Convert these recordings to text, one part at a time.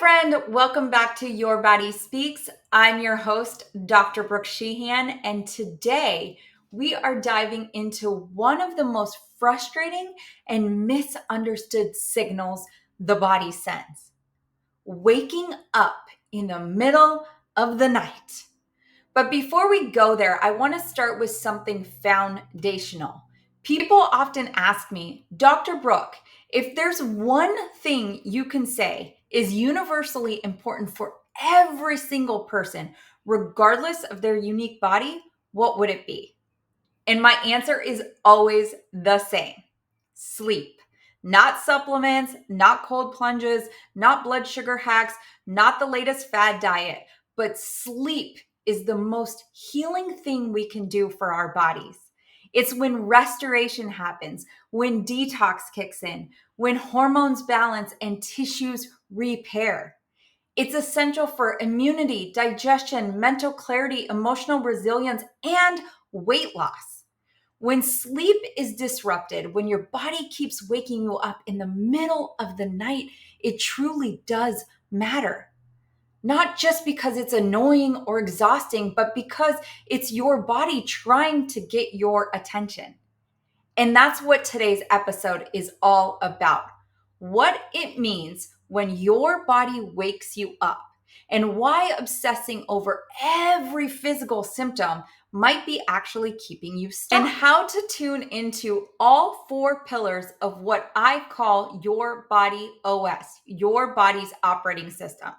friend. Welcome back to Your Body Speaks. I'm your host, Dr. Brook Sheehan, and today we are diving into one of the most frustrating and misunderstood signals the body sends: waking up in the middle of the night. But before we go there, I want to start with something foundational. People often ask me, Dr. Brooke, if there's one thing you can say is universally important for every single person, regardless of their unique body, what would it be? And my answer is always the same: sleep. Not supplements, not cold plunges, not blood sugar hacks, not the latest fad diet, but sleep is the most healing thing we can do for our bodies. It's when restoration happens, when detox kicks in, when hormones balance and tissues repair. It's essential for immunity, digestion, mental clarity, emotional resilience, and weight loss. When sleep is disrupted, when your body keeps waking you up in the middle of the night, it truly does matter. Not just because it's annoying or exhausting, but because it's your body trying to get your attention. And that's what today's episode is all about: what it means when your body wakes you up, and why obsessing over every physical symptom might be actually keeping you stuck, and how to tune into all four pillars of what I call your body OS, your body's operating system.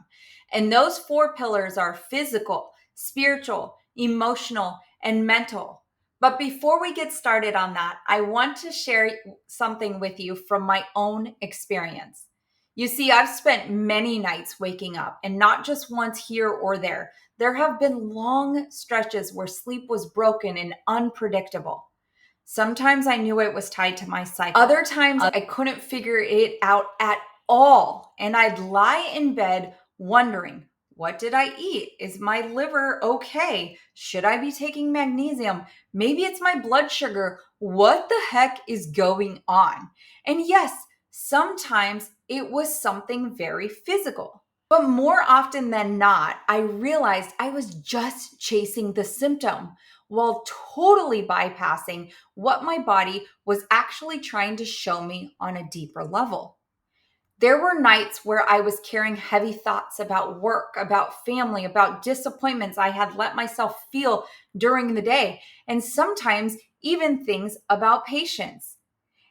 And those four pillars are physical, spiritual, emotional, and mental. But before we get started on that, I want to share something with you from my own experience. You see, I've spent many nights waking up, and not just once here or there. There have been long stretches where sleep was broken and unpredictable. Sometimes I knew it was tied to my cycle. Other times I couldn't figure it out at all, and I'd lie in bed wondering, what did I eat? Is my liver okay? Should I be taking magnesium? Maybe it's my blood sugar. What the heck is going on? And yes, sometimes it was something very physical. But more often than not, I realized I was just chasing the symptom while totally bypassing what my body was actually trying to show me on a deeper level. There were nights where I was carrying heavy thoughts about work, about family, about disappointments I had let myself feel during the day, and sometimes even things about patience.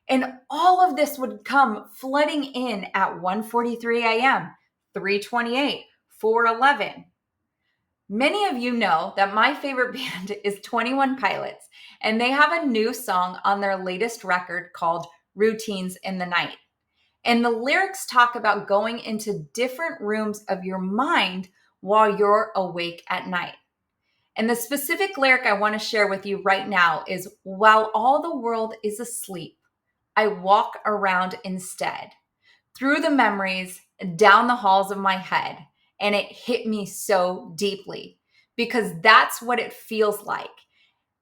And all of this would come flooding in at 1:43 a.m., 3:28, 4:11. Many of you know that my favorite band is 21 Pilots, and they have a new song on their latest record called Routines in the Night. And the lyrics talk about going into different rooms of your mind while you're awake at night. And the specific lyric I want to share with you right now is, while all the world is asleep, I walk around instead, through the memories, down the halls of my head. And it hit me so deeply because that's what it feels like.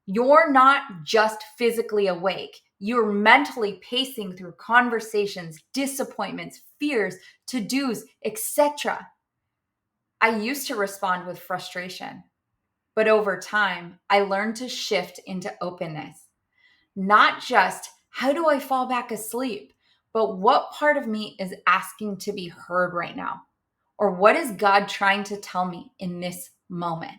You're not just physically awake. You're mentally pacing through conversations, disappointments, fears, to-dos, etc. I used to respond with frustration, but over time, I learned to shift into openness. Not just, how do I fall back asleep, but what part of me is asking to be heard right now? Or what is God trying to tell me in this moment?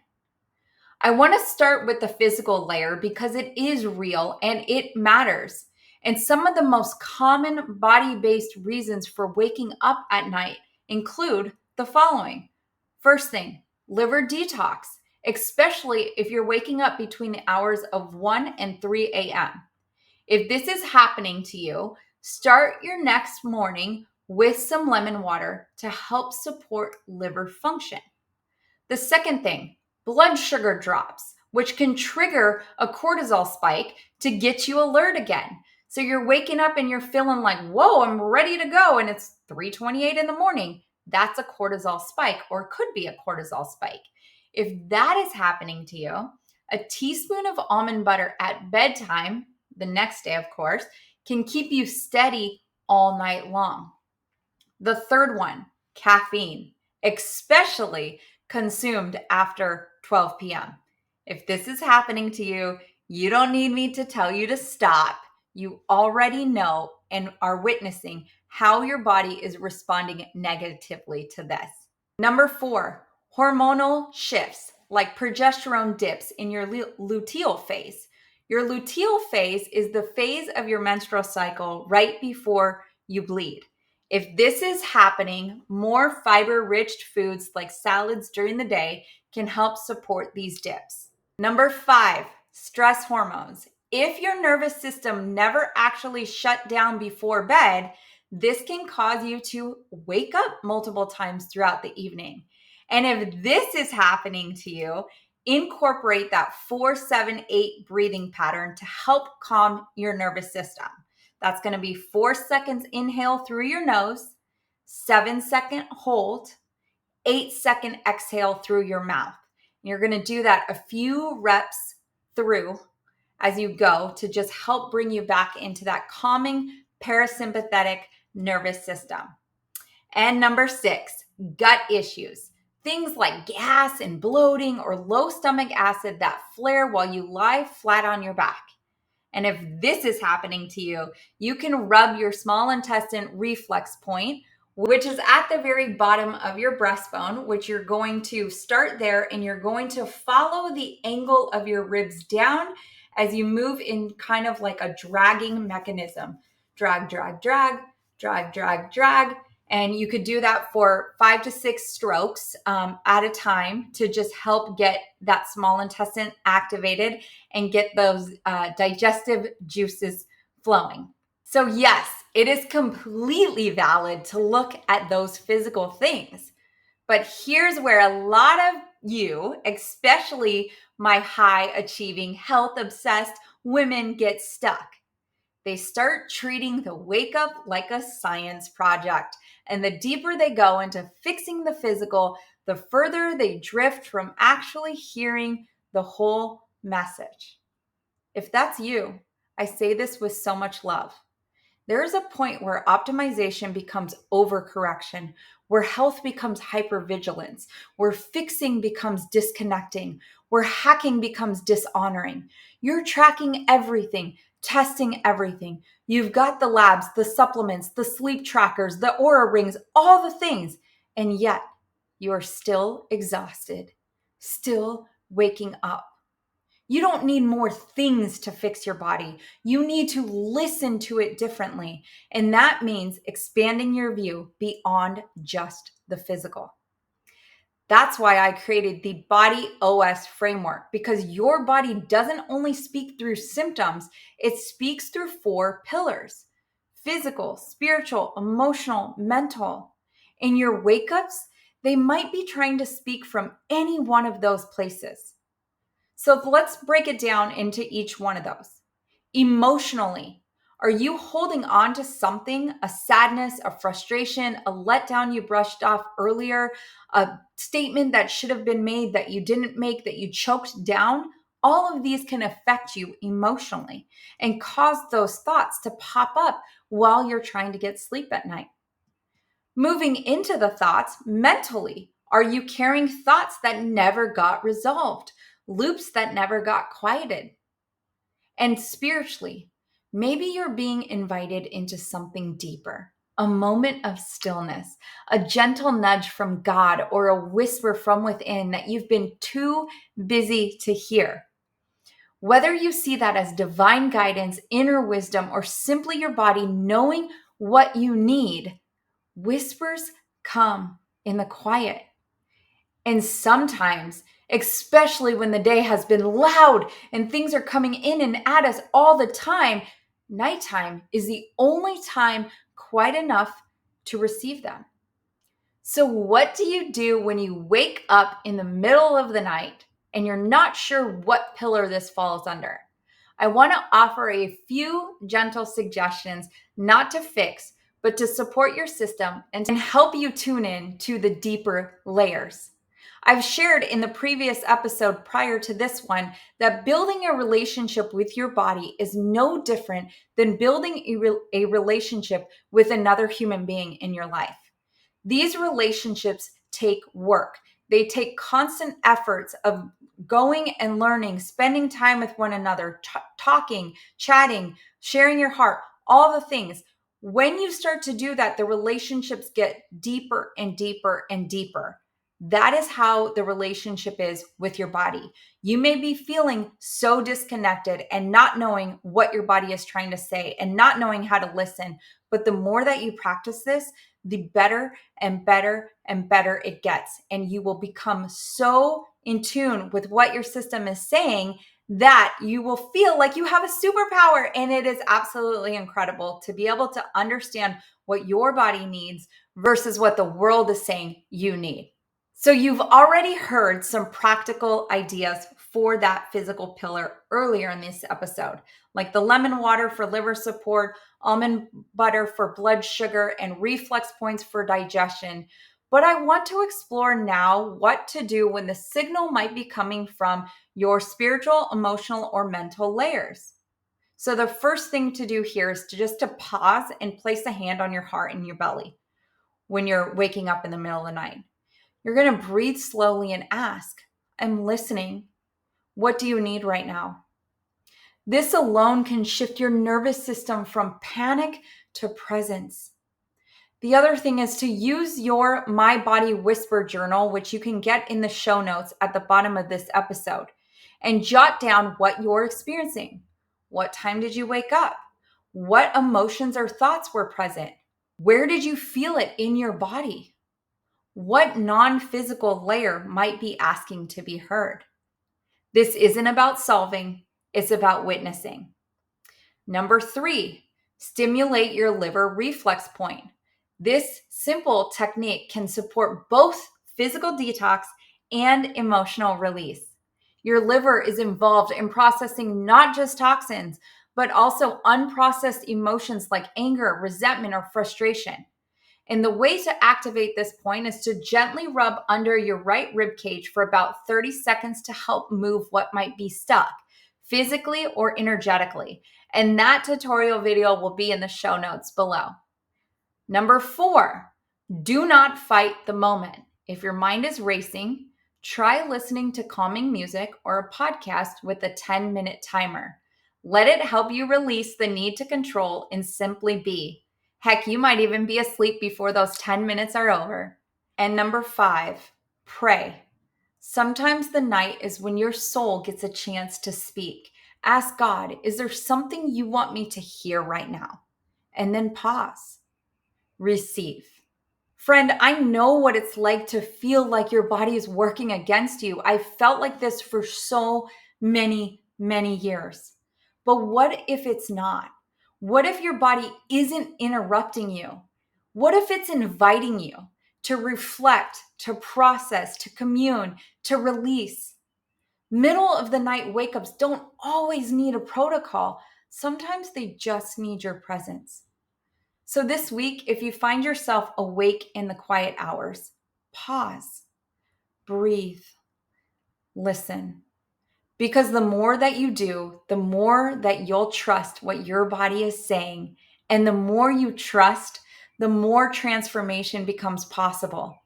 I want to start with the physical layer because it is real and it matters. And some of the most common body-based reasons for waking up at night include the following. First thing, liver detox, especially if you're waking up between the hours of 1 and 3 a.m. If this is happening to you, start your next morning with some lemon water to help support liver function. The second thing, blood sugar drops, which can trigger a cortisol spike to get you alert again. So you're waking up and you're feeling like, whoa, I'm ready to go. And it's 3:28 in the morning. That's a cortisol spike, or could be a cortisol spike. If that is happening to you, a teaspoon of almond butter at bedtime, the next day, of course, can keep you steady all night long. The third one, caffeine. especially consumed after 12 p.m. If this is happening to you, you don't need me to tell you to stop. You already know and are witnessing how your body is responding negatively to this. Number 4, hormonal shifts like progesterone dips in your luteal phase. Your luteal phase is the phase of your menstrual cycle right before you bleed. If this is happening, more fiber-rich foods like salads during the day can help support these dips. Number 5, stress hormones. If your nervous system never actually shut down before bed, this can cause you to wake up multiple times throughout the evening. And if this is happening to you, incorporate that 4-7-8 breathing pattern to help calm your nervous system. That's going to be 4 seconds inhale through your nose, 7-second hold, 8-second exhale through your mouth. You're going to do that a few reps through as you go to just help bring you back into that calming parasympathetic nervous system. And number 6, gut issues. Things like gas and bloating or low stomach acid that flare while you lie flat on your back. And if this is happening to you, you can rub your small intestine reflex point, which is at the very bottom of your breastbone, which you're going to start there and you're going to follow the angle of your ribs down as you move in kind of like a dragging mechanism. Drag, drag, drag, drag, drag, drag. And you could do that for 5 to 6 strokes at a time to just help get that small intestine activated and get those digestive juices flowing. So yes, it is completely valid to look at those physical things. But here's where a lot of you, especially my high achieving, health obsessed women, get stuck. They start treating the wake up like a science project. And the deeper they go into fixing the physical, the further they drift from actually hearing the whole message. If that's you, I say this with so much love. There is a point where optimization becomes overcorrection, where health becomes hypervigilance, where fixing becomes disconnecting, where hacking becomes dishonoring. You're tracking everything, testing everything. You've got the labs, the supplements, the sleep trackers, the Aura rings, all the things. And yet you are still exhausted, still waking up. You don't need more things to fix your body. You need to listen to it differently. And that means expanding your view beyond just the physical. That's why I created the Body OS framework, because your body doesn't only speak through symptoms, it speaks through 4 pillars: physical, spiritual, emotional, mental. In your wake ups, they might be trying to speak from any one of those places. So let's break it down into each one of those. Emotionally, are you holding on to something, a sadness, a frustration, a letdown you brushed off earlier, a statement that should have been made that you didn't make, that you choked down? All of these can affect you emotionally and cause those thoughts to pop up while you're trying to get sleep at night. Moving into the thoughts, mentally, are you carrying thoughts that never got resolved, loops that never got quieted? And spiritually, maybe you're being invited into something deeper, a moment of stillness, a gentle nudge from God, or a whisper from within that you've been too busy to hear. Whether you see that as divine guidance, inner wisdom, or simply your body knowing what you need, whispers come in the quiet. And sometimes, especially when the day has been loud and things are coming in and at us all the time, nighttime is the only time quiet enough to receive them. So what do you do when you wake up in the middle of the night and you're not sure what pillar this falls under? I want to offer a few gentle suggestions, not to fix, but to support your system and help you tune in to the deeper layers. I've shared in the previous episode prior to this one that building a relationship with your body is no different than building a relationship with another human being in your life. These relationships take work. They take constant efforts of going and learning, spending time with one another, talking, chatting, sharing your heart, all the things. When you start to do that, the relationships get deeper and deeper and deeper. That is how the relationship is with your body. You may be feeling so disconnected and not knowing what your body is trying to say and not knowing how to listen. But the more that you practice this, the better and better and better it gets. And you will become so in tune with what your system is saying that you will feel like you have a superpower. And it is absolutely incredible to be able to understand what your body needs versus what the world is saying you need. So you've already heard some practical ideas for that physical pillar earlier in this episode, like the lemon water for liver support, almond butter for blood sugar, and reflex points for digestion. But I want to explore now what to do when the signal might be coming from your spiritual, emotional, or mental layers. So the first thing to do here is to pause and place a hand on your heart and your belly when you're waking up in the middle of the night. You're going to breathe slowly and ask, I'm listening. What do you need right now? This alone can shift your nervous system from panic to presence. The other thing is to use your My Body Whisper journal, which you can get in the show notes at the bottom of this episode, and jot down what you're experiencing. What time did you wake up? What emotions or thoughts were present? Where did you feel it in your body? What non-physical layer might be asking to be heard? This isn't about solving, it's about witnessing. Number 3, stimulate your liver reflex point. This simple technique can support both physical detox and emotional release. Your liver is involved in processing not just toxins, but also unprocessed emotions like anger, resentment, or frustration. And the way to activate this point is to gently rub under your right rib cage for about 30 seconds to help move what might be stuck, physically or energetically. And that tutorial video will be in the show notes below. Number 4, do not fight the moment. If your mind is racing, try listening to calming music or a podcast with a 10-minute timer. Let it help you release the need to control and simply be. Heck, you might even be asleep before those 10 minutes are over. And number 5, pray. Sometimes the night is when your soul gets a chance to speak. Ask God, is there something you want me to hear right now? And then pause. Receive. Friend, I know what it's like to feel like your body is working against you. I felt like this for so many years. But what if it's not? What if your body isn't interrupting you? What if it's inviting you to reflect, to process, to commune, to release? Middle of the night wake ups don't always need a protocol. Sometimes they just need your presence. So this week, if you find yourself awake in the quiet hours, pause, breathe, listen. Because the more that you do, the more that you'll trust what your body is saying. And the more you trust, the more transformation becomes possible.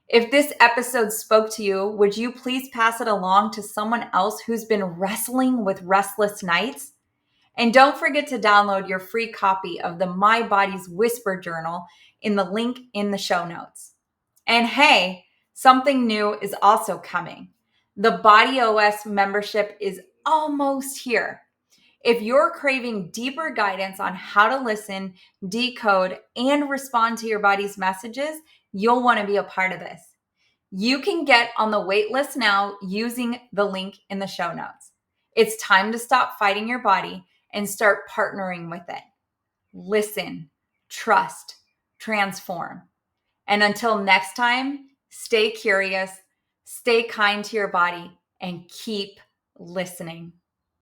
If this episode spoke to you, would you please pass it along to someone else who's been wrestling with restless nights? And don't forget to download your free copy of the My Body's Whisper Journal in the link in the show notes. And hey, something new is also coming. The Body OS membership is almost here. If you're craving deeper guidance on how to listen, decode, and respond to your body's messages, you'll want to be a part of this. You can get on the wait list now using the link in the show notes. It's time to stop fighting your body and start partnering with it. Listen, trust, transform. And until next time, stay curious, stay kind to your body, and keep listening.